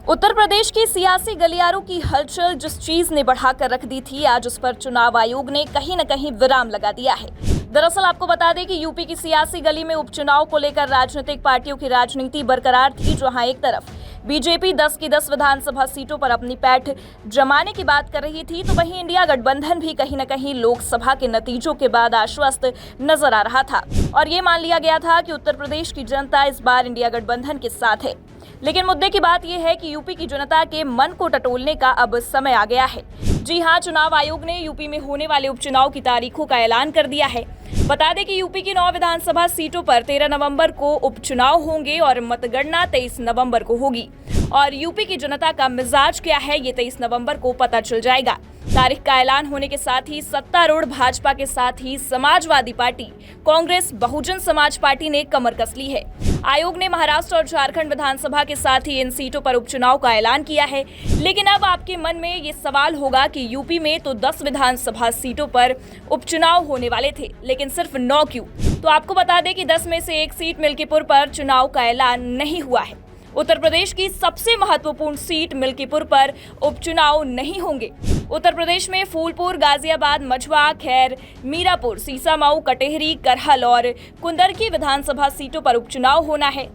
उत्तर प्रदेश की सियासी गलियारों की हलचल जिस चीज ने बढ़ाकर रख दी थी, आज उस पर चुनाव आयोग ने कहीं न कहीं विराम लगा दिया है। दरअसल आपको बता दें कि यूपी की सियासी गली में उपचुनाव को लेकर राजनीतिक पार्टियों की राजनीति बरकरार थी। जहां एक तरफ बीजेपी 10 की 10 विधानसभा सीटों पर अपनी पैठ जमाने की बात कर रही थी, तो वहीं इंडिया गठबंधन भी कहीं न कहीं लोकसभा के नतीजों के बाद आश्वस्त नजर आ रहा था और ये मान लिया गया था कि उत्तर प्रदेश की जनता इस बार इंडिया गठबंधन के साथ है। लेकिन मुद्दे की बात यह है कि यूपी की जनता के मन को टटोलने का अब समय आ गया है। जी हां, चुनाव आयोग ने यूपी में होने वाले उपचुनाव की तारीखों का ऐलान कर दिया है। बता दें कि यूपी की 9 विधानसभा सीटों पर 13 नवंबर को उपचुनाव होंगे और मतगणना 23 नवंबर को होगी। और यूपी की जनता का मिजाज क्या है, ये 23 नवंबर को पता चल जाएगा। तारीख का ऐलान होने के साथ ही सत्तारूढ़ भाजपा के साथ ही समाजवादी पार्टी, कांग्रेस, बहुजन समाज पार्टी ने कमर कस ली है। आयोग ने महाराष्ट्र और झारखंड विधानसभा के साथ ही इन सीटों पर उपचुनाव का ऐलान किया है। लेकिन अब आपके मन में ये सवाल होगा कि यूपी में तो 10 विधानसभा सीटों पर उपचुनाव होने वाले थे, लेकिन सिर्फ 9 क्यों? तो आपको बता दें कि 10 में से एक सीट मिल्कीपुर पर चुनाव का ऐलान नहीं हुआ है। उत्तर प्रदेश की सबसे महत्वपूर्ण सीट मिल्कीपुर पर उपचुनाव नहीं होंगे। उत्तर प्रदेश में फूलपुर, गाजियाबाद, मझवा, खैर, मीरापुर, सीसामऊ, कटेहरी, करहल और कुंदरकी विधानसभा सीटों पर उपचुनाव होना है।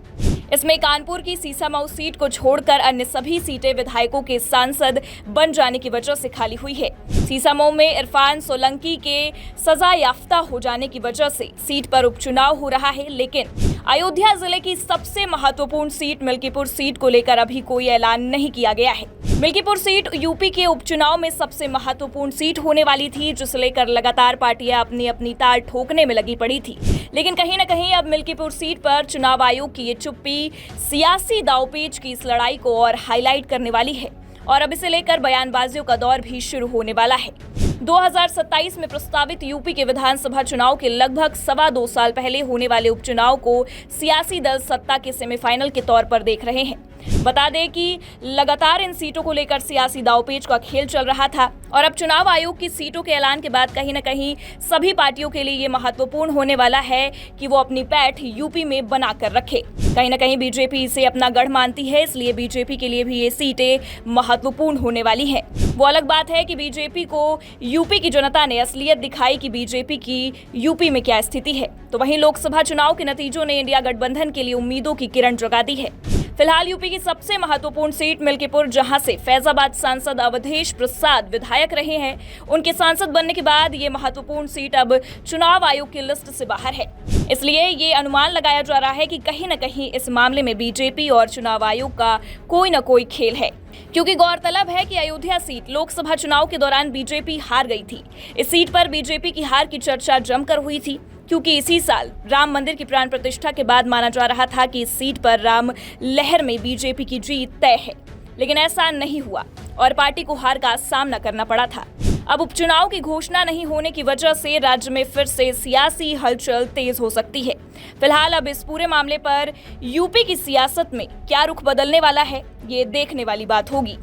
इसमें कानपुर की सीसामऊ सीट को छोड़कर अन्य सभी सीटें विधायकों के सांसद बन जाने की वजह से खाली हुई है। सीसामऊ में इरफान सोलंकी के सजा याफ्ता हो जाने की वजह से सीट पर उपचुनाव हो रहा है। लेकिन अयोध्या जिले की सबसे महत्वपूर्ण सीट मिल्कीपुर सीट को लेकर अभी कोई ऐलान नहीं किया गया है। मिल्कीपुर सीट यूपी के उपचुनाव में सबसे महत्वपूर्ण सीट होने वाली थी, जिसे लेकर लगातार पार्टियां अपनी अपनी ताल ठोकने में लगी पड़ी थी। लेकिन कहीं न कहीं अब मिल्कीपुर सीट पर चुनाव आयोग की ये चुप्पी सियासी दांवपेच की इस लड़ाई को और हाईलाइट करने वाली है और अब इसे लेकर बयानबाजियों का दौर भी शुरू होने वाला है। 2027 में प्रस्तावित यूपी के विधानसभा चुनाव के लगभग 2.25 साल पहले होने वाले उपचुनाव को सियासी दल सत्ता के सेमीफाइनल के तौर पर देख रहे हैं। बता दें कि लगातार इन सीटों को लेकर सियासी दांवपेच का खेल चल रहा था और अब चुनाव आयोग की सीटों के ऐलान के बाद कहीं न कहीं सभी पार्टियों के लिए ये महत्वपूर्ण होने वाला है कि वो अपनी पैठ यूपी में बना कर रखे। कहीं न कहीं बीजेपी इसे अपना गढ़ मानती है, इसलिए बीजेपी के लिए भी ये सीटें महत्वपूर्ण होने वाली हैं। वो अलग बात है कि बीजेपी को यूपी की जनता ने असलियत दिखाई कि बीजेपी की यूपी में क्या स्थिति है। तो वहीं लोकसभा चुनाव के नतीजों ने इंडिया गठबंधन के लिए उम्मीदों की किरण जगा दी है। फिलहाल यूपी की सबसे महत्वपूर्ण सीट मिल्कीपुर, जहां से फैजाबाद सांसद अवधेश प्रसाद विधायक रहे हैं, उनके सांसद बनने के बाद ये महत्वपूर्ण सीट अब चुनाव आयोग की लिस्ट से बाहर है। इसलिए ये अनुमान लगाया जा रहा है कि कहीं न कहीं इस मामले में बीजेपी और चुनाव आयोग का कोई न कोई खेल है, क्योंकि गौरतलब है कि अयोध्या सीट लोकसभा चुनाव के दौरान बीजेपी हार गई थी। इस सीट पर बीजेपी की हार की चर्चा जमकर हुई थी, क्योंकि इसी साल राम मंदिर की प्राण प्रतिष्ठा के बाद माना जा रहा था कि इस सीट पर राम लहर में बीजेपी की जीत तय है। लेकिन ऐसा नहीं हुआ और पार्टी को हार का सामना करना पड़ा था। अब उपचुनाव की घोषणा नहीं होने की वजह से राज्य में फिर से सियासी हलचल तेज हो सकती है। फिलहाल अब इस पूरे मामले पर यूपी की सियासत में क्या रुख बदलने वाला है, ये देखने वाली बात होगी।